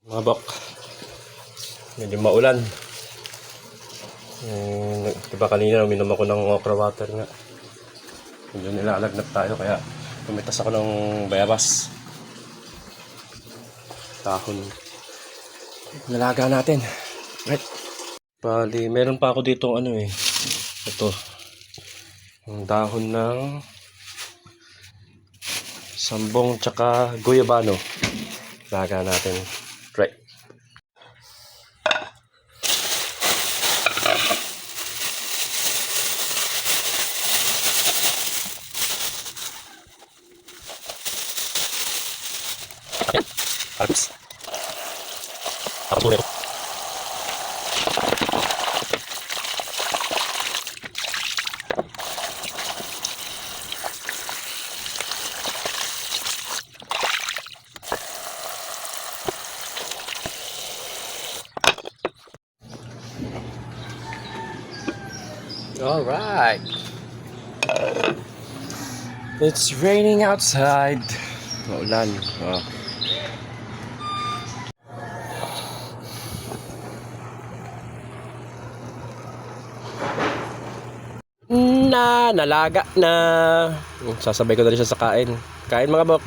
Mga bak, medyo maulan. Diba kanina uminom ako ng okra water nga. Medyo nilalagnat tayo kaya pumitas ako ng bayabas. Dahon. Nalaga natin. Right. Bali, meron pa ako dito ito. Ang dahon ng sambong tsaka guyabano. Laga natin. Right. Oops. Tapos ulit. All right. It's raining outside. Maulan. Oh. Nalaga na. Sasabay ko na rin siya sa kain. Kain mga bok.